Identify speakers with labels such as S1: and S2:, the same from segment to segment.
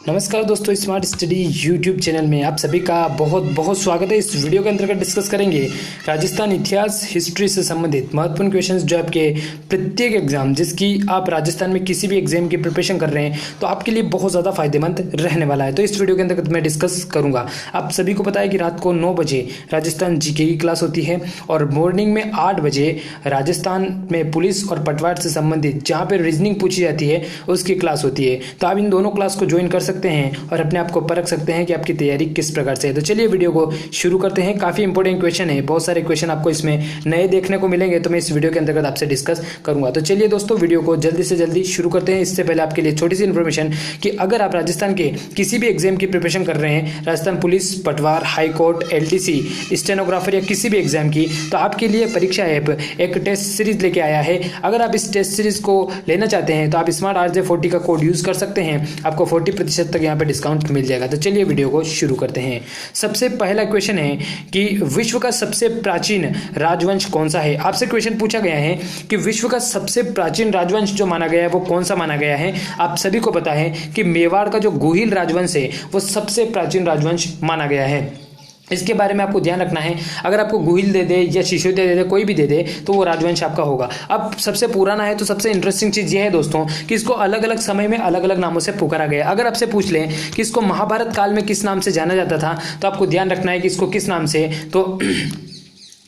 S1: नमस्कार दोस्तों, smart study YouTube channel में आप सभी का बहुत बहुत स्वागत है। इस वीडियो के अंतर्गत डिस्कस करेंगे राजस्थान इतिहास हिस्ट्री से संबंधित महत्वपूर्ण क्वेश्चंस जो आपके प्रत्येक एग्जाम जिसकी आप राजस्थान में किसी भी एग्जाम की प्रिपरेशन कर रहे हैं तो आपके लिए बहुत ज़्यादा फायदेमंद रहने वाला है। तो इस वीडियो के अंतर्गत मैं डिस्कस करूँगा। आप सभी को पता है कि रात को 9 बजे राजस्थान जीके की क्लास होती है और मॉर्निंग में 8 बजे राजस्थान में पुलिस और पटवार से संबंधित जहाँ पर रीजनिंग पूछी जाती है उसकी क्लास होती है। तो आप इन दोनों क्लास को ज्वाइन कर सकते हैं और अपने आप को परख सकते हैं कि आपकी तैयारी किस प्रकार से है। तो चलिए वीडियो को शुरू करते हैं। काफी इंपॉर्टेंट क्वेश्चन है, बहुत सारे क्वेश्चन आपको इसमें नए देखने को मिलेंगे तो मैं इस वीडियो के अंतर्गत आपसे डिस्कस करूंगा। तो चलिए दोस्तों वीडियो को जल्दी से जल्दी शुरू करते हैं। इससे पहले आपके लिए छोटी सी इन्फॉर्मेशन कि अगर आप राजस्थान के किसी भी एग्जाम की प्रिपरेशन कर रहे हैं, राजस्थान पुलिस, पटवार, हाईकोर्ट, LTC, स्टेनोग्राफर या किसी भी एग्जाम की, तो आपके लिए परीक्षा ऐप एक टेस्ट सीरीज लेके आया है। अगर आप इस टेस्ट सीरीज को लेना चाहते हैं तो आप स्मार्ट RJ40 का कोड यूज कर सकते हैं। आपको 40% तक यहाँ पे डिस्काउंट मिल जाएगा। तो चलिए वीडियो को शुरू करते हैं। सबसे पहला क्वेश्चन है कि विश्व का सबसे प्राचीन राजवंश कौन सा है। आपसे क्वेश्चन पूछा गया है कि विश्व का सबसे प्राचीन राजवंश जो माना गया है वो कौन सा माना गया है। आप सभी को पता है कि मेवाड़ का जो गुहिल राजवंश है वो सबसे प्राचीन राजवंश माना गया है। इसके बारे में आपको ध्यान रखना है। अगर आपको गुहिल दे दे या शिशुदे दे दे, कोई भी दे दे, तो वो राजवंश आपका होगा। अब सबसे पुराना है तो सबसे इंटरेस्टिंग चीज़ ये है दोस्तों कि इसको अलग अलग समय में अलग अलग नामों से पुकारा गया। अगर आपसे पूछ लें कि इसको महाभारत काल में किस नाम से जाना जाता था तो आपको ध्यान रखना है कि इसको किस नाम से, तो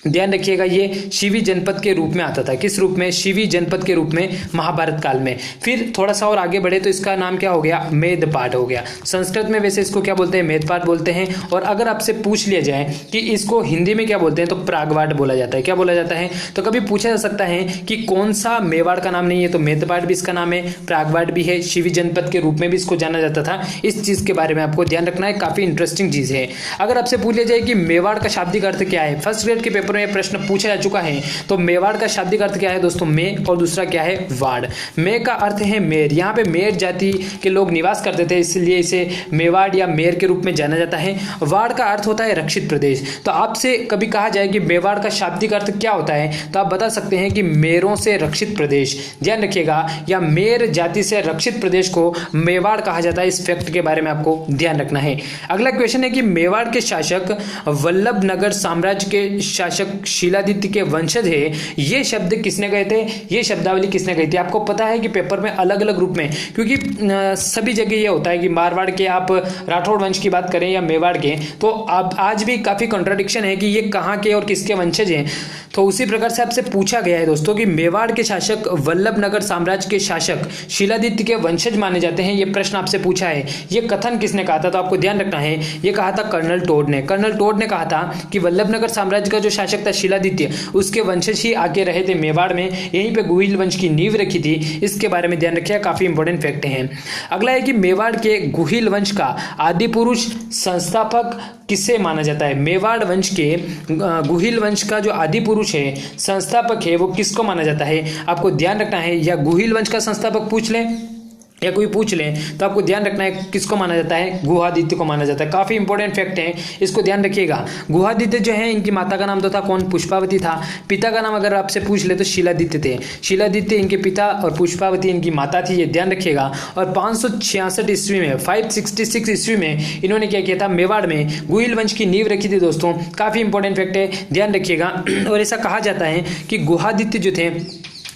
S1: ध्यान रखिएगा ये शिवी जनपद के रूप में आता था। किस रूप में? शिवी जनपद के रूप में महाभारत काल में। फिर थोड़ा सा और आगे बढ़े तो इसका नाम क्या हो गया? मेदपाट हो गया। संस्कृत में वैसे इसको क्या बोलते हैं? मेदपाट बोलते हैं। और अगर आपसे पूछ लिया जाए कि इसको हिंदी में क्या बोलते हैं तो प्रागवाट बोला जाता है। क्या बोला जाता है? तो कभी पूछा जा सकता है कि कौन सा मेवाड़ का नाम नहीं है, तो मेदपाट भी इसका नाम है, प्रागवाट भी है, शिवी जनपद के रूप में भी इसको जाना जाता था। इस चीज के बारे में आपको ध्यान रखना है, काफी इंटरेस्टिंग चीज है। अगर आपसे पूछ लिया जाए कि मेवाड़ का शाब्दिक अर्थ क्या है, फर्स्ट ग्रेड के पेपर में प्रश्न पूछा जा चुका है, तो मेवाड़ का शाब्दिक अर्थ क्या है दोस्तों? मे, और दूसरा क्या है? वाड़। मे का अर्थ है मेर। यहाँ पे मेर जाति के लोग निवास करते थे, इसलिए इसे मेवाड़ या मेर के रूप में जाना जाता है। वाड़ का अर्थ होता है रक्षित प्रदेश। तो आपसे कभी कहा जाए कि मेवाड़ का शाब्दिक अर्थ क्या होता है तो आप बता सकते हैं कि मेरों से रक्षित प्रदेश। ध्यान रखिएगा, या मेर जाति से रक्षित प्रदेश को मेवाड़ कहा जाता है। इस फैक्ट के बारे में आपको ध्यान रखना है। अगला क्वेश्चन है कि मेवाड़ के शासक वल्लभ नगर साम्राज्य के शासक शीलादित्य के वंशज है, ये शब्द किसने कहे थे? ये शब्दावली किसने कही थी? आपको पता है कि पेपर में अलग अलग रूप में, क्योंकि सभी जगह ये होता है कि मारवाड़ के आप राठौड़ वंश की बात करें या मेवाड़ के, तो आप आज भी काफी कॉन्ट्राडिक्शन है कि ये कहाँ के और किसके वंशज हैं। तो उसी प्रकार से आपसे पूछा गया है दोस्तों कि मेवाड़ के शासक वल्लभ नगर साम्राज्य के शासक शीलादित्य के वंशज माने जाते हैं। ये प्रश्न आपसे पूछा है। ये कथन किसने कहा था? तो आपको ध्यान रखना है, ये कहा था कर्नल टोड ने। कर्नल टोड ने कहा था कि वल्लभ नगर साम्राज्य का जो शासक था शीलादित्य, उसके वंशज ही आगे रहे थे मेवाड़ में, यहीं पे गुहिल वंश की नींव रखी थी। इसके बारे में ध्यान रखिए, काफी इंपॉर्टेंट फैक्ट हैं। अगला है कि मेवाड़ के गुहिल वंश का आदि पुरुष संस्थापक किसे माना जाता है? मेवाड़ वंश के गुहिल वंश का जो आदि पुरुष है, संस्थापक है, वो किसको माना जाता है? आपको ध्यान रखना है। या गुहिल वंश का संस्थापक पूछ लें या कोई पूछ लें तो आपको ध्यान रखना है किसको माना जाता है? गुहादित्य को माना जाता है। काफी इंपॉर्टेंट फैक्ट है, इसको ध्यान रखिएगा। गुहादित्य जो है, इनकी माता का नाम तो था कौन? पुष्पावती था। पिता का नाम अगर आपसे पूछ ले तो शीलादित्य थे। शीलादित्य इनके पिता और पुष्पावती इनकी माता थी, ये ध्यान रखिएगा। और 566 ईस्वी में, 566 ईस्वी में इन्होंने क्या किया था? मेवाड़ में गुहिल वंश की नींव रखी थी दोस्तों। काफी इंपॉर्टेंट फैक्ट है, ध्यान रखिएगा। और ऐसा कहा जाता है कि गुहादित्य जो थे,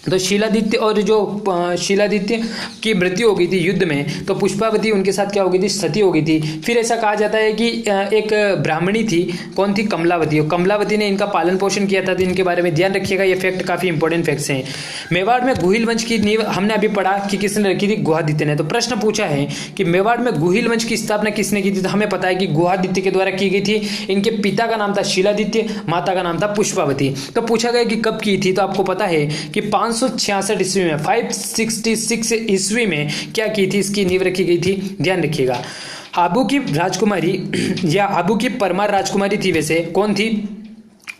S1: तो शीलादित्य और जो शीलादित्य की मृत्यु हो गई थी युद्ध में, तो पुष्पावती उनके साथ क्या हो गई थी? सती हो गई थी। फिर ऐसा कहा जाता है कि एक ब्राह्मणी थी, कौन थी? कमलावती। कमलावती ने इनका पालन पोषण किया था। तो इनके बारे में ध्यान रखिएगा, ये फैक्ट काफी इंपॉर्टेंट फैक्ट्स हैं। मेवाड़ में गुहिल वंश की नींव हमने अभी पढ़ा कि किसने रखी थी? गुहादित्य ने। तो प्रश्न पूछा है कि मेवाड़ में गुहिल वंश की स्थापना किसने की थी? तो हमें पता है कि गुहादित्य के द्वारा की गई थी। इनके पिता का नाम था शीलादित्य, माता का नाम था पुष्पावती। तो पूछा गया कि कब की थी, तो आपको पता है कि 566 ईस्वी में, 566 ईस्वी में क्या की थी? इसकी नींव रखी गई थी। ध्यान रखिएगा। आबू की राजकुमारी या आबू की परमार राजकुमारी थी, वैसे कौन थी?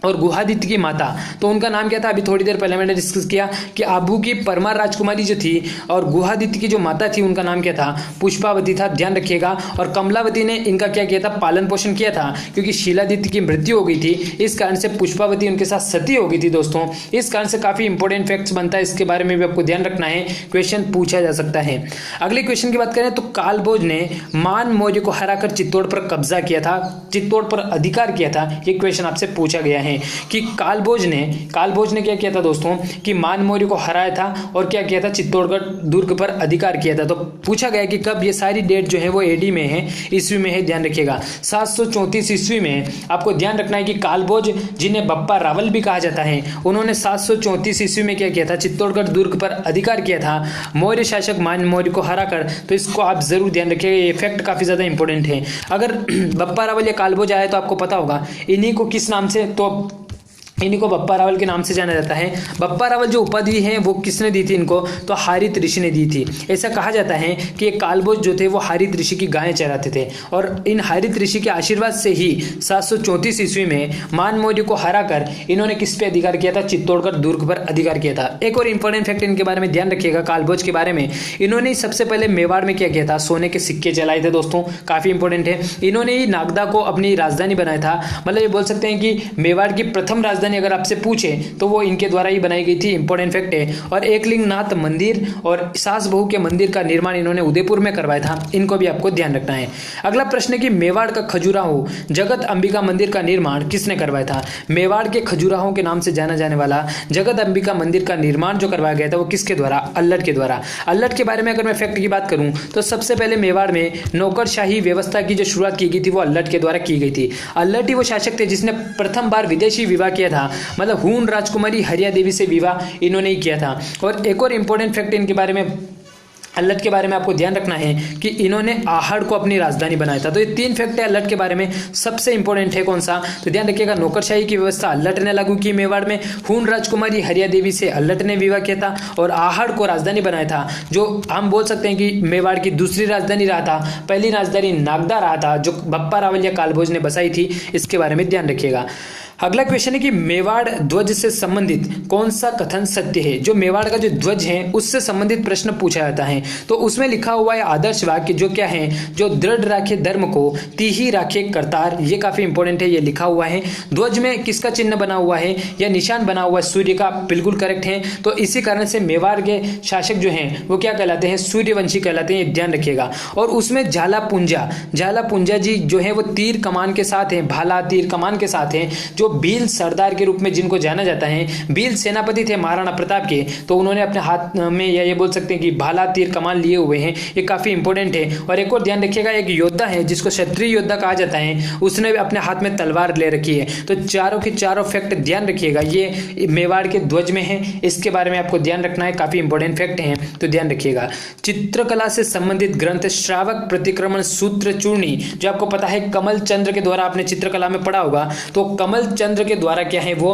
S1: और गुहादित्य की माता, तो उनका नाम क्या था? अभी थोड़ी देर पहले मैंने डिस्कस किया कि आबू की परमार राजकुमारी जो थी और गुहादित्य की जो माता थी उनका नाम क्या था? पुष्पावती था, ध्यान रखिएगा। और कमलावती ने इनका क्या किया था? पालन पोषण किया था, क्योंकि शीलादित्य की मृत्यु हो गई थी, इस कारण से पुष्पावती उनके साथ सती हो गई थी दोस्तों। इस कारण से काफी इंपॉर्टेंट फैक्ट्स बनता है, इसके बारे में भी आपको ध्यान रखना है, क्वेश्चन पूछा जा सकता है। अगले क्वेश्चन की बात करें तो कालभोज ने मान मौर्य को हराकर चित्तौड़ पर कब्जा किया था, चित्तौड़ पर अधिकार किया था, ये क्वेश्चन आपसे पूछा गया है कि कालभोज ने क्या किया था दोस्तों कि मान मौर्य को हराया था और क्या किया था? चित्तौड़गढ़ दुर्ग पर अधिकार किया था। तो पूछा गया कि कब? ये सारी डेट जो है वो एडी में है, ईस्वी में है, ध्यान रखिएगा। 734 ईस्वी में आपको ध्यान रखना है कि कालभोज, जिन्हें बप्पा रावल भी कहा जाता है, उन्होंने 734 ईस्वी में क्या किया था? चित्तौड़गढ़ दुर्ग पर अधिकार किया था मौर्य शासक मान मौर्य को हराकर। तो इसको आप जरूर ध्यान रखिएगा, ये फैक्ट काफी ज्यादा इंपॉर्टेंट है। अगर बप्पा रावल या कालभोज आए तो आपको पता होगा इन्हीं को किस नाम से, तो इन्हीं को बप्पा रावल के नाम से जाना जाता है। बप्पा रावल जो उपाधि है वो किसने दी थी इनको? तो हारित ऋषि ने दी थी। ऐसा कहा जाता है कि ये कालभोज जो थे वो हारित ऋषि की गायें चराते थे और इन हारित ऋषि के आशीर्वाद से ही 734 ईस्वी में मान मौर्य को हराकर इन्होंने किस पे अधिकार किया था? चित्तौड़गढ़ दुर्ग पर अधिकार किया था। एक और इंपॉर्टेंट फैक्ट इनके बारे में ध्यान रखिएगा, कालभोज के बारे में, इन्होंने सबसे पहले मेवाड़ में क्या किया था? सोने के सिक्के चलाए थे दोस्तों, काफी इंपॉर्टेंट है। इन्होंने ही नागदा को अपनी राजधानी बनाया था, मतलब ये बोल सकते हैं कि मेवाड़ की प्रथम राजधानी अगर आपसे पूछे तो वो इनके द्वारा ही बनाई गई थी, इंपॉर्टेंट फैक्ट है। और एकलिंगनाथ मंदिर और सास बहू के मंदिर का निर्माण इन्होंने उदयपुर में करवाया था, इनको भी आपको ध्यान रखना है। अगला प्रश्न है कि मेवाड़ का खजुराहो जगत अंबिका मंदिर का निर्माण किसने करवाया था? मेवाड़ के खजुराहो के नाम से जाना जाने वाला जगत अंबिका मंदिर का निर्माण जो करवाया गया था वो किसके द्वारा? अल्लट के द्वारा। अल्लट के बारे में अगर मैं फैक्ट की बात करूं तो सबसे पहले मेवाड़ में नौकरशाही व्यवस्था की जो शुरुआत की गई थी वो अल्लट के द्वारा की गई थी। अल्लट ही वो शासक थे जिसने प्रथम बार विदेशी विवाह किया था, मतलब हूण राजकुमारी हरिया देवी से विवाह इन्होंने ही किया था। और एक और इंपॉर्टेंट फैक्ट इनके बारे में, अल्लट के बारे में आपको ध्यान रखना है कि इन्होंने आहड़ को अपनी राजधानी बनाया था। तो ये तीन फैक्ट है अल्लट के बारे में, सबसे इंपॉर्टेंट है कौन सा? तो ध्यान रखिएगा, नौकरशाही की व्यवस्था अल्लट ने लागू की मेवाड़ में, हूण राजकुमारी हरिया देवी से अल्लट ने विवाह किया था और आहड़ को राजधानी बनाया था, जो हम बोल सकते हैं कि मेवाड़ की दूसरी राजधानी रहा था। पहली राजधानी नागदा रहा था जो बप्पा रावल या कालभोज ने बसाई थी, इसके बारे में ध्यान रखिएगा। अगला क्वेश्चन है कि मेवाड़ ध्वज से संबंधित कौन सा कथन सत्य है? जो मेवाड़ का जो ध्वज है उससे संबंधित प्रश्न पूछा जाता है, तो उसमें लिखा हुआ है आदर्श वाक्य जो क्या है? जो दृढ़ राखे धर्म को तीही राखे करतार, ये काफी इंपॉर्टेंट है, ये लिखा हुआ है। ध्वज में किसका चिन्ह बना हुआ है या निशान बना हुआ है? सूर्य का, बिल्कुल करेक्ट है। तो इसी कारण से मेवाड़ के शासक जो हैं वो क्या कहलाते हैं? सूर्यवंशी कहलाते हैं, ध्यान रखिएगा। और उसमें झाला पुंजा जी जो है वो तीर कमान के साथ है, भाला तीर कमान के साथ है, जो भील सरदार के रूप में जिनको जाना जाता है, भील सेनापति थे महाराणा प्रताप के, तो उन्होंने अपने हाथ में या ये बोल सकते हैं कि भाला तीर कमान लिए हुए हैं, ये काफी इंपॉर्टेंट है। और एक और ध्यान रखिएगा, एक योद्धा है जिसको क्षत्रिय योद्धा कहा जाता है, उसने भी अपने हाथ में तलवार ले रखी है। तो चारों के चारों फैक्ट ध्यान रखिएगा, ये मेवाड़ के ध्वज में है, इसके बारे में आपको ध्यान रखना है, काफी इंपॉर्टेंट फैक्ट है, तो ध्यान रखिएगा। चित्रकला से संबंधित ग्रंथ श्रावक प्रतिक्रमण सूत्र चूर्णी, जो आपको पता है कमल चंद्र के द्वारा आपने चित्रकला में पढ़ा होगा, तो कमल चंद्र के द्वारा क्या है वो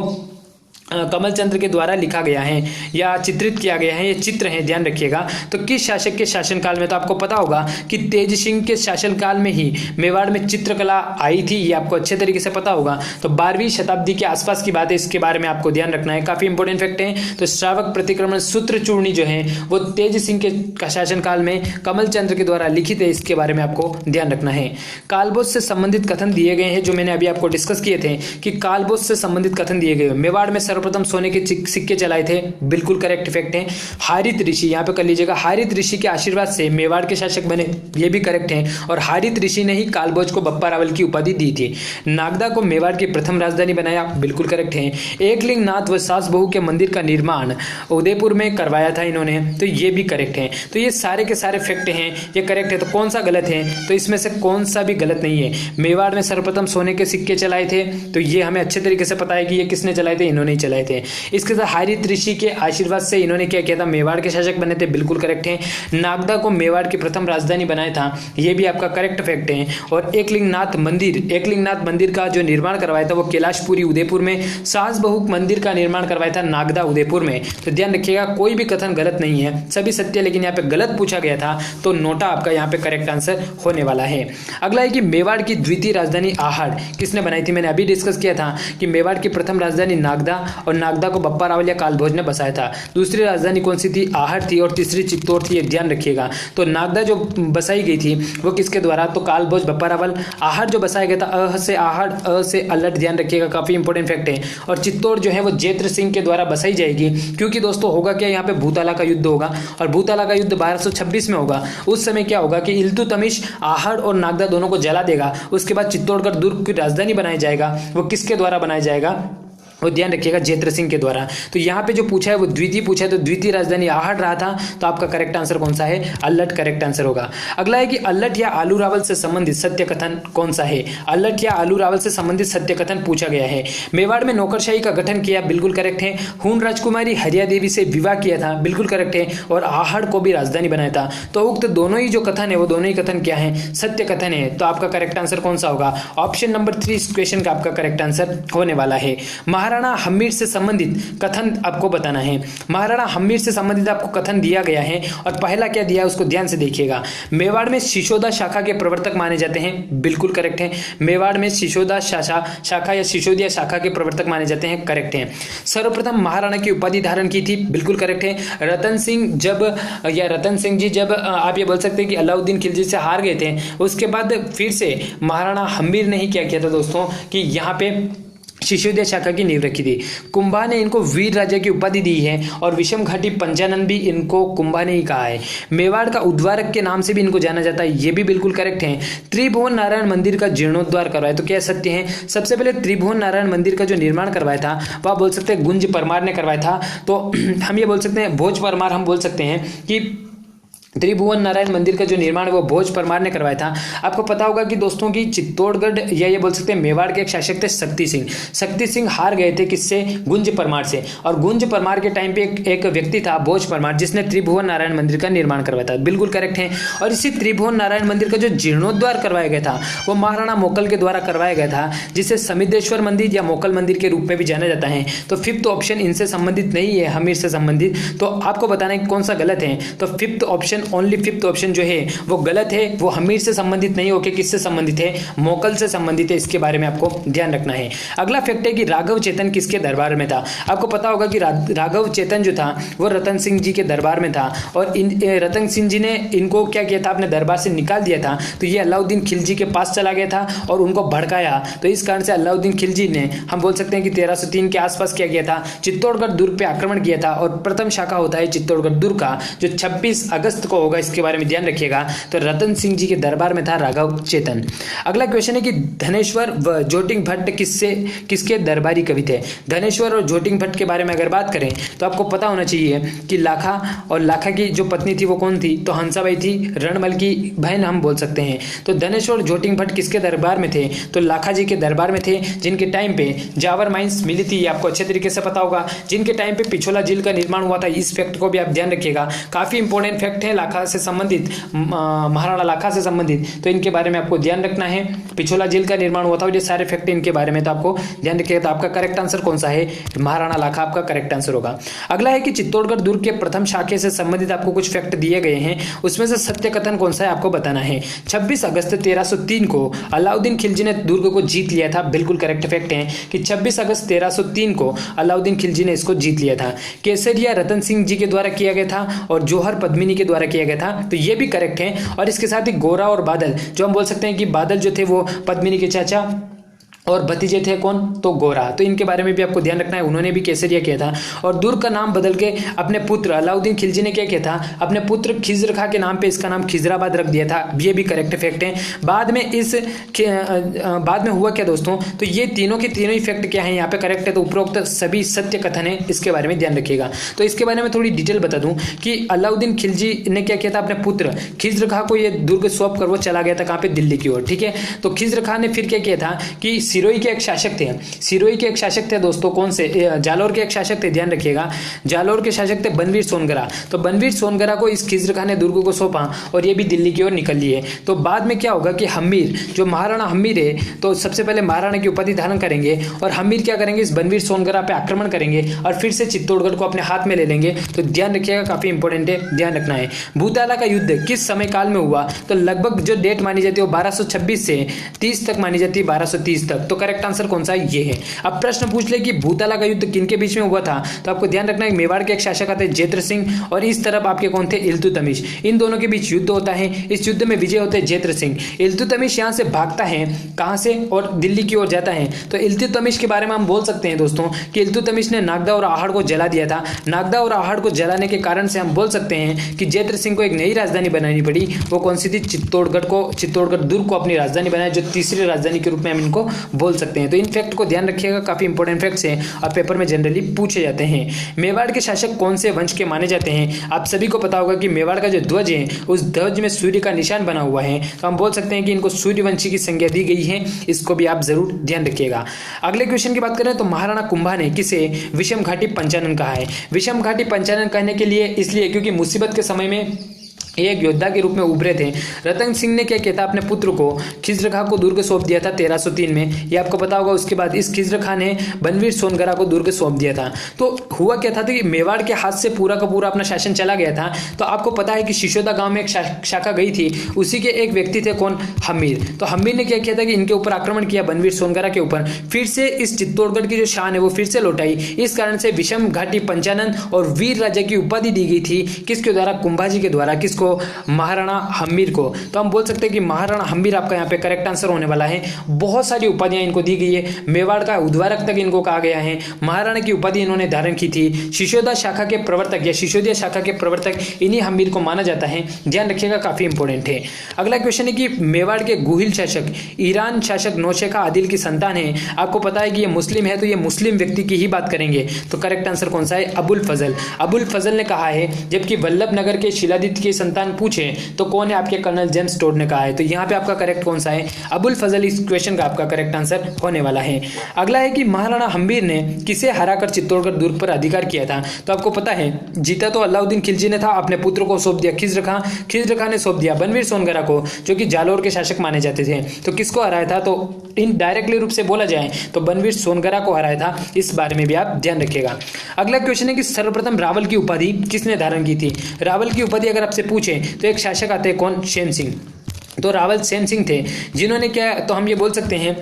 S1: कमल चंद्र के द्वारा लिखा गया है या चित्रित किया गया है, ये चित्र है, ध्यान रखिएगा। तो किस शासक के शासनकाल में? तो आपको पता होगा कि तेज सिंह के शासनकाल में ही मेवाड़ में चित्रकला आई थी, ये आपको अच्छे तरीके से पता होगा। तो 12वीं शताब्दी के आसपास की बात है, इसके बारे में आपको ध्यान रखना है, काफी इंपॉर्टेंट फैक्ट है। तो श्रावक प्रतिक्रमण सूत्र चूर्णी जो है वो तेज सिंह के शासनकाल में कमल चंद्र के द्वारा लिखित है, इसके बारे में आपको ध्यान रखना है। कालभोज से संबंधित कथन दिए गए हैं, जो मैंने अभी आपको डिस्कस किए थे कि कालभोज से संबंधित कथन दिए गए। मेवाड़ में सर्वप्रथम सोने के सिक्के चलाए थे, बिल्कुल करेक्ट फैक्ट है। हारित ऋषि, यहां पे कर लीजिएगा, हारित ऋषि के आशीर्वाद से मेवाड़ के शासक बने, ये भी करेक्ट है। और हारित ऋषि ने ही कालभोज को बप्पा रावल की उपाधि दी थी। नागदा को मेवाड़ की प्रथम राजधानी बनाया, बिल्कुल करेक्ट है। एकलिंगनाथ व सास बहू के मंदिर का निर्माण उदयपुर में करवाया था इन्होंने, तो ये भी करेक्ट है। तो ये सारे के सारे फैक्ट हैं, ये करेक्ट है। तो कौन सा गलत है? तो इसमें से कौन सा भी गलत नहीं है। मेवाड़ में सर्वप्रथम सोने के सिक्के चलाए थे, तो ये हमें अच्छे तरीके से पता है कि ये किसने चलाए थे, इन्होंने ही चलाए थे। इसके साथ हरित ऋषि के आशीर्वाद से इन्होंने क्या किया था, मेवाड़ के शासक बने थे, बिल्कुल करेक्ट है। नागदा को मेवाड़ की प्रथम राजधानी बनाया था, ये भी आपका करेक्ट फैक्ट है। और एकलिंगनाथ मंदिर का जो निर्माण करवाया था वो कैलाशपुरी उदयपुर में, सास बहुक मंदिर का निर्माण करवाया था नागदा उदयपुर में। तो ध्यान रखिएगा, कोई भी कथन गलत नहीं है, सभी सत्य, लेकिन यहाँ पे गलत पूछा गया था तो नोटा आपका यहाँ पे करेक्ट आंसर होने वाला है। अगला है कि मेवाड़ की द्वितीय राजधानी आहड़ किसने बनाई थी। मैंने अभी डिस्कस किया था कि मेवाड़ की प्रथम राजधानी नागदा, और नागदा को बप्पा रावल या कालभोज ने बसाया था। दूसरी राजधानी कौन सी थी, आहड़ थी, और तीसरी चित्तौड़ थी, ध्यान रखिएगा। तो नागदा जो बसाई गई थी वो किसके द्वारा, तो कालभोज बप्पा रावल। आहड़ जो बसाया गया था, अ से आहड़, अ से अल्लट, ध्यान रखिएगा, काफी इंपॉर्टेंट फैक्ट है। और चित्तौड़ जो है वो जेत्र सिंह के द्वारा बसाई जाएगी, क्योंकि दोस्तों होगा क्या, यहाँ पे भूताला का युद्ध होगा, और भूताला का युद्ध 1226 में होगा। उस समय क्या होगा कि इल्तुतमिश आहड़ और नागदा दोनों को जला देगा। उसके बाद चित्तौड़गढ़ दुर्ग की राजधानी बनाया जाएगा, वो किसके द्वारा बनाया जाएगा, वो ध्यान रखिएगा, जेत्र सिंह के द्वारा। तो यहाँ पे जो पूछा है वो द्वितीय पूछा है, तो द्वितीय राजधानी आहड़ रहा था, तो आपका करेक्ट आंसर कौन सा है, अल्लट करेक्ट आंसर होगा। अगला है कि अल्लट या आलू रावल से संबंधित सत्य कथन कौन सा है। अल्लट या आलू रावल से संबंधित सत्य कथन पूछा गया है। मेवाड़ में नौकरशाही का गठन किया, बिल्कुल करेक्ट है। हून राजकुमारी हरिया देवी से विवाह किया था, बिल्कुल करेक्ट है। और आहड़ को भी राजधानी बनाया था। तो उक्त दोनों ही जो कथन है वो दोनों ही कथन क्या है, सत्य कथन है। तो आपका करेक्ट आंसर कौन सा होगा, ऑप्शन नंबर 3 इस क्वेश्चन का आपका करेक्ट आंसर होने वाला है। महाराणा हम्मीर से संबंधित कथन आपको बताना है। महाराणा हम्मीर से संबंधित आपको कथन दिया गया है, और पहला क्या दिया है उसको ध्यान से देखिएगा। मेवाड़ में सिसोदा शाखा के प्रवर्तक माने जाते हैं, बिल्कुल करेक्ट है। मेवाड़ में सिसोदा शाखा या सिसोदिया शाखा के प्रवर्तक माने जाते हैं, करेक्ट है। सर्वप्रथम महाराणा की उपाधि धारण की थी, बिल्कुल करेक्ट है। रतन सिंह जी जब आप ये बोल सकते हैं कि अलाउद्दीन खिलजी से हार गए थे, उसके बाद फिर से महाराणा हम्मीर ने ही क्या किया था दोस्तों कि यहाँ पे सिसोदिया शाखा की नींव रखी थी। कुंभा ने इनको वीर राजा की उपाधि दी है, और विषम घाटी पंचानन भी इनको कुंभा ने ही कहा है। मेवाड़ का उद्वारक के नाम से भी इनको जाना जाता है, ये भी बिल्कुल करेक्ट है। त्रिभुवन नारायण मंदिर का जीर्णोद्धार करवाया, तो क्या सत्य है। सबसे पहले त्रिभुवन नारायण मंदिर का जो निर्माण करवाया था वह बोल सकते हैं गुंज परमार ने करवाया था। तो हम ये बोल सकते हैं भोज परमार, हम बोल सकते हैं कि त्रिभुवन नारायण मंदिर का जो निर्माण वो भोज परमार ने करवाया था। आपको पता होगा कि दोस्तों की चित्तौड़गढ़ या ये बोल सकते हैं मेवाड़ के एक शासक थे शक्ति सिंह हार गए थे किससे, गुंज परमार से। और गुंज परमार के टाइम पे एक व्यक्ति था भोज परमार, जिसने त्रिभुवन नारायण मंदिर का निर्माण करवाया था, बिल्कुल करेक्ट है। और इसी त्रिभुवन नारायण मंदिर का जो जीर्णोद्धार करवाया गया था वो महाराणा मोकल के द्वारा करवाया गया था, जिसे समिद्धेश्वर मंदिर या मोकल मंदिर के रूप में भी जाना जाता है। तो फिफ्थ ऑप्शन इनसे संबंधित नहीं है, हमीर से संबंधित। तो आपको बताना है कि कौन सा गलत है। तो fifth option, only fifth option जो है वो गलत है, वो हमीर से संबंधित नहीं होकर किससे संबंधित है, मोकल से संबंधित है। इसके बारे में आपको ध्यान रखना है। अगला फैक्ट है कि राघव चेतन किसके दरबार में था। आपको पता होगा कि राघव चेतन जो था वो रतन सिंह जी के दरबार में था, और रतन सिंह जी ने इनको क्या किया था, अपने दरबार से निकाल दिया था। तो ये अलाउद्दीन खिलजी के पास चला गया था और उनको भड़काया। तो इस कारण से अलाउद्दीन खिलजी ने, हम बोल सकते हैं कि 1303 के आसपास किया गया था, चित्तौड़गढ़ दुर्ग पे आक्रमण किया था। और प्रथम शाखा होता है चित्तौड़गढ़ दुर्ग का, जो 26 अगस्त को होगा, इसके बारे में ध्यान रखिएगा। तो रतन सिंह जी के दरबार में था राघव चेतन। अगला क्वेश्चन है कि धनेश्वर व जोटिंग भट्ट किसके दरबारी कवि थे। धनेश्वर और जोटिंग भट्ट के बारे में अगर बात करें तो आपको पता होना चाहिए कि लाखा, और लाखा की जो पत्नी थी वो कौन थी, तो हंसाबाई थी, रणमल की बहन हम बोल सकते हैं। तो धनेश्वर जोटिंग भट्ट किसके दरबार में थे, तो लाखा जी के दरबार में थे, जिनके टाइम पे जावर माइंस मिली थी, आपको अच्छे तरीके से पता होगा। जिनके टाइम पे पिछोला झील का निर्माण हुआ था, इस फैक्ट को भी आप ध्यान रखिएगा, काफी इंपॉर्टेंट फैक्ट है लाखा से संबंधित, महाराणा लाखा से संबंधित। तो इनके बारे में आपको ध्यान रखना है। पिछोला झील का निर्माण हुआ था, ये सारे फैक्ट इनके बारे में तो आपको ध्यान रखिएगा। तो आपका करेक्ट आंसर कौन सा है, महाराणा लाखा आपका करेक्ट आंसर होगा। अगला है कि चित्तौड़गढ़ दुर्ग के प्रथम शाखे से संबंधित आपको कुछ फैक्ट दिए गए हैं, उसमें से सत्य कथन कौन सा है आपको बताना है। 26 अगस्त 1303 को अलाउद्दीन खिलजी ने दुर्ग को जीत लिया था, बिल्कुल करेक्ट फैक्ट है कि 26 अगस्त 1303 को अलाउद्दीन खिलजी ने इसको जीत लिया था। केसरिया रतन सिंह जी के द्वारा किया गया था, और जौहर पद्मिनी के द्वारा किया गया था, तो ये भी करेक्ट है। और इसके साथ ही गोरा और बादल, जो हम बोल सकते हैं कि बादल जो थे वो पद्मिनी के चाचा और भतीजे थे कौन, तो गोरा। तो इनके बारे में भी आपको ध्यान रखना है, उन्होंने भी केसरिया किया था। और दुर्ग का नाम बदल के अपने पुत्र अलाउद्दीन खिलजी ने क्या किया था, अपने पुत्र खिज्र खां के नाम पे इसका नाम खिजराबाद रख दिया था, ये भी करेक्ट फैक्ट है। बाद में हुआ क्या दोस्तों, तो ये तीनों के तीनों ही फैक्ट क्या है यहाँ पे करेक्ट है। तो उपरोक्त सभी सत्य कथन है, इसके बारे में ध्यान रखिएगा। तो इसके बारे में थोड़ी डिटेल बता दूं कि अलाउद्दीन खिलजी ने क्या किया था, अपने पुत्र खिज्र खां को ये दुर्ग सौंप कर वो चला गया था कहाँ पे, दिल्ली की ओर, ठीक है। तो खिज्र खां ने फिर क्या किया था कि सिरोही के एक शासक थे। सिरोही के एक शासक थे दोस्तों, कौन से? जालौर के एक शासक थे, ध्यान रखिएगा। जालौर के शासक थे बनवीर सोनगरा। तो बनवीर सोनगरा को इस खिज्र खां ने दुर्ग को सौंपा और ये भी दिल्ली की ओर निकल लिए। तो बाद में क्या होगा कि हम्मीर, जो महाराणा हम्मीर है, तो सबसे पहले महाराणा की उपाधि धारण करेंगे और हम्मीर क्या करेंगे, इस बनवीर सोनगरा पे आक्रमण करेंगे और फिर से चित्तौड़गढ़ को अपने हाथ में ले लेंगे। तो ध्यान रखिएगा, काफी इंपॉर्टेंट है, ध्यान रखना है। भूताला का युद्ध किस समय काल में हुआ? तो लगभग जो डेट मानी जाती है वो 1226 से 30 तक मानी जाती है, 1230 तक। तो करेक्ट आंसर कौन सा है? ये है। अब प्रश्न पूछ ले कि भूताला का युद्ध किन के बीच में हुआ था, तो आपको ध्यान रखना है मेवाड़ के एक शासक आते जेत्र सिंह और इस तरफ आपके कौन थे? इल्तुतमिश। इन दोनों के बीच युद्ध होता है। इस युद्ध में विजय होते हैं जेत्र सिंह। इल्तुतमिश यहां से भागता है, कहां से? और दिल्ली की ओर जाता है। तो इल्तुतमिश के बारे में हम बोल सकते हैं दोस्तों कि इल्तुतमिश ने नागदा और आहड़ को जला दिया था। नागदा और आहड़ को जलाने के कारण से हम बोल सकते हैं कि जेत्र सिंह को एक नई राजधानी बनानी पड़ी। वो कौन सी थी? चित्तौड़गढ़ दुर्ग को अपनी राजधानी बनाया, जो तीसरी राजधानी के रूप में हम इनको बोल सकते हैं। तो इन फैक्ट को ध्यान रखिएगा, काफी इंपॉर्टेंट फैक्ट्स हैं और पेपर में जनरली पूछे जाते हैं। मेवाड़ के शासक कौन से वंश के माने जाते हैं? आप सभी को पता होगा कि मेवाड़ का जो ध्वज है उस ध्वज में सूर्य का निशान बना हुआ है। तो हम बोल सकते हैं कि इनको सूर्यवंशी की संज्ञा दी गई है। इसको भी आप जरूर ध्यान रखिएगा। अगले क्वेश्चन की बात करें तो महाराणा कुंभा ने किसे विषम घाटी पंचानन कहा है? विषम घाटी पंचानन कहने के लिए इसलिए क्योंकि मुसीबत के समय में एक योद्धा के रूप में उभरे थे। रतन सिंह ने क्या किया था? अपने पुत्र को खिज्र खां को दुर्ग सौंप दिया था 1303 में, ये आपको पता होगा। उसके बाद इस खिज्र खां ने बनवीर सोनगरा को दुर्ग सौंप दिया था। तो हुआ क्या था कि मेवाड़ के हाथ से पूरा का पूरा अपना शासन चला गया था। तो आपको पता है कि शिशोदा गांव में एक शाखा गई थी, उसी के एक व्यक्ति थे, कौन? हम्मीर। तो हम्मीर ने क्या किया था कि इनके ऊपर आक्रमण किया, बनवीर सोनगरा के ऊपर। फिर से इस चित्तौड़गढ़ की जो शान है वो फिर से लौटाई। इस कारण से विषम घाटी पंचानन और वीर राजा की उपाधि दी गई थी। किसके द्वारा? कुंभाजी के द्वारा। किसको? महाराणा हम्मीर को। तो हम बोल सकते हैं कि महाराणा हम्मीर आपका यहाँ पे करेक्ट आंसर होने वाला है। बहुत सारी उपाधियां इनको दी गई है। मेवाड़ का उद्वारक तक इनको कहा गया है। महाराणा की उपाधि इन्होंने धारण की थी। शिशोदा शाखा के प्रवर्तक या शिशोदिया शाखा के प्रवर्तक इन्हीं हम्मीर को माना जाता है। ध्यान रखिएगा, काफी इंपॉर्टेंट है। अगला क्वेश्चन है कि मेवाड़ के गुहिल शासक ईरान शासक नौशेखा आदिल की संतान है। आपको पता है कि ये मुस्लिम है, तो ये मुस्लिम व्यक्ति की ही बात करेंगे। तो करेक्ट आंसर कौन सा है? अबुल फजल। अबुल फजल ने कहा है। जबकि वल्लभ नगर के शिलादित्य की संतान पूछे तो कौन है? आपके कर्नल जेम्स टोड ने कहा है। तो यहाँ पे आपका करेक्ट कौन सा है? अबुल फजल इस क्वेश्चन का आपका करेक्ट आंसर होने वाला है। अगला है कि महाराणा हम्मीर ने किसे हराकर चित्तौड़गढ़ दुर्ग पर अधिकार किया था? तो आपको पता है जीता तो अलाउद्दीन खिलजी ने था, अपने पुत्र को सौंप दिया खिज्र खां। खिज्र खां ने सौंप दिया बनवीर सोनगरा को, जो कि जालौर के शासक माने जाते थे। तो किसको हराया था? तो इनडायरेक्टली रूप से बोला जाए तो बनवीर सोनगरा को हराया था। इस बारे में भी आप ध्यान रखिएगा। अगला क्वेश्चन है कि सर्वप्रथम रावल की उपाधि किसने धारण की थी? रावल की उपाधि अगर आपसे पूछे तो एक शासक आते हैं, कौन? शेम सिंह। तो रावल शेम सिंह थे, जिन्होंने क्या, तो हम ये बोल सकते हैं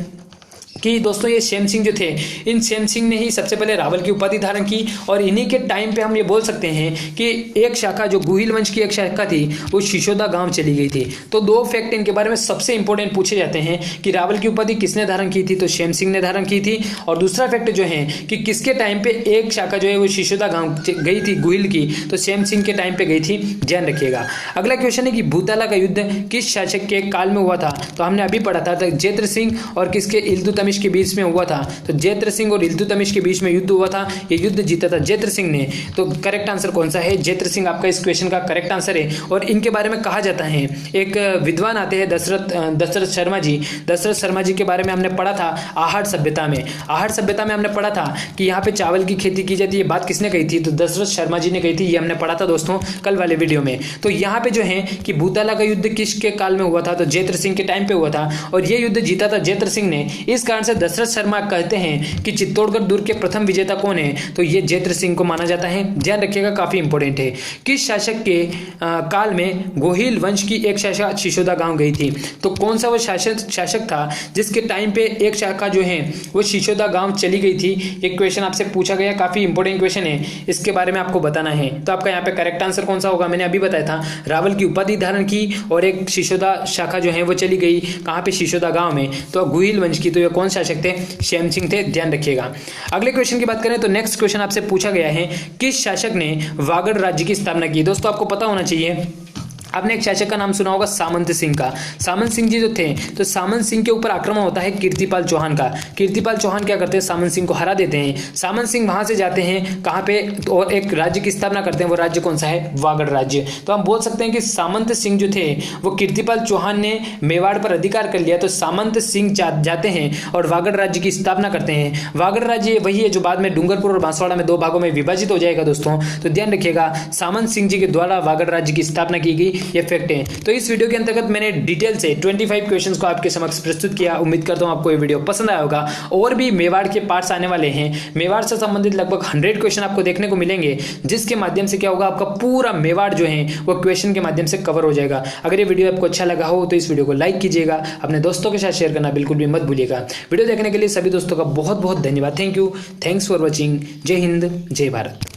S1: कि दोस्तों ये शेम सिंह जो थे, इन शेम सिंह ने ही सबसे पहले रावल की उपाधि धारण की। और इन्हीं के टाइम पे हम ये बोल सकते हैं कि एक शाखा जो गुहिल वंश की एक शाखा थी वो शिशोदा गांव चली गई थी। तो दो फैक्ट इनके बारे में सबसे इंपॉर्टेंट पूछे जाते हैं कि रावल की उपाधि किसने धारण की थी? तो शेम सिंह ने धारण की थी। और दूसरा फैक्ट जो है कि किसके टाइम पे एक शाखा जो है वो शिशोदा गांव गई थी गुहिल की, तो शेम सिंह के टाइम पे गई थी। ध्यान रखिएगा। अगला क्वेश्चन है कि भूताला का युद्ध किस शासक के काल में हुआ था? तो हमने अभी पढ़ा था जेत्र सिंह और किसके? इल्तुतमिश के बीच में हुआ था। तो जेत्र सिंह और इल्तुतमिश के बीच में युद्ध हुआ था। ये युद्ध जीता था जेत्र सिंह ने। तो करेक्ट आंसर कौन सा है? जेत्र सिंह आपका इस क्वेश्चन का करेक्ट आंसर है। और इनके बारे में कहा जाता है, एक विद्वान आते हैं दशरथ शर्मा जी। दशरथ शर्मा जी के बारे में हमने पढ़ा था आहड़ सभ्यता में। आहड़ सभ्यता में हमने पढ़ा था कि यहाँ पे चावल की खेती की जाती है। बात किसने कही थी? तो दशरथ शर्मा जी ने कही थी। ये हमने पढ़ा था दोस्तों कल वाले वीडियो में। तो यहाँ पे जो है कि भूताला का युद्ध किसके काल में हुआ था? तो जेत्र सिंह के टाइम पे हुआ था और ये युद्ध जीता था जेत्र सिंह ने। इस कारण से दशरथ शर्मा कहते हैं कि चित्तौड़गढ़ दुर्ग के प्रथम विजेता कौन है? तो ये जेत्र सिंह को माना जाता है। ध्यान रखिएगा, काफी इंपॉर्टेंट है। किस शासक के काल में गोहिल वंश की एक शाखा शिशोदा गांव गई थी? तो कौन सा वो शासक था जिसके टाइम पे एक शाखा जो है वो शिशोदा गांव चली गई थी? एक क्वेश्चन आपसे पूछा गया, काफी इंपॉर्टेंट क्वेश्चन है, इसके बारे में आपको बताना है। तो आपका यहाँ पे करेक्ट आंसर कौन सा होगा? मैंने अभी बताया था, रावल की उपाधि धारण की और एक शिशोदा शाखा जो है वो चली गई कहाँ पे? शिशोदा गांव में। तो गुहिल वंश की। तो ये कौन शासक थे? शेम सिंह थे। ध्यान रखिएगा। अगले क्वेश्चन की बात करें तो नेक्स्ट क्वेश्चन आपसे पूछा गया है, किस शासक ने वागड़ राज्य की स्थापना की? दोस्तों आपको पता होना चाहिए आपने एक शासक का नाम सुना होगा सामंत सिंह का। सामंत सिंह जी जो थे, तो सामंत सिंह के ऊपर आक्रमण होता है कीर्तिपाल चौहान का। कीर्तिपाल चौहान क्या करते हैं, सामंत सिंह को हरा देते हैं। सामंत सिंह वहां से जाते हैं कहां पे, और एक राज्य की स्थापना करते हैं। वो राज्य कौन सा है, वागड़ राज्य। तो हम बोल सकते हैं कि सामंत सिंह जो थे वो कीर्तिपाल चौहान ने मेवाड़ पर अधिकार कर लिया, तो सामंत सिंह जाते हैं और वागड़ राज्य की स्थापना करते हैं। वागड़ राज्य वही है जो बाद में डूंगरपुर और बांसवाड़ा में 2 भागों में विभाजित हो जाएगा दोस्तों। तो ध्यान रखिएगा, सामंत सिंह जी के द्वारा वागड़ राज्य की स्थापना की गई, ये फैक्ट है। तो इस वीडियो के अंतर्गत मैंने डिटेल से 25 क्वेश्चंस को आपके समक्ष प्रस्तुत किया। उम्मीद करता हूं आपको ये वीडियो पसंद आया होगा। और भी मेवाड़ के पार्ट्स आने वाले हैं। मेवाड़ से संबंधित लगभग 100 क्वेश्चन आपको देखने को मिलेंगे, जिसके माध्यम से क्या होगा, आपका पूरा मेवाड़ जो है वो क्वेश्चन के माध्यम से कवर हो जाएगा। अगर ये वीडियो आपको अच्छा लगा हो तो इस वीडियो को लाइक कीजिएगा, अपने दोस्तों के साथ शेयर करना बिल्कुल भी मत भूलिएगा। वीडियो देखने के लिए सभी दोस्तों का बहुत बहुत धन्यवाद। Thank you, thanks for watching. जय हिंद, जय भारत।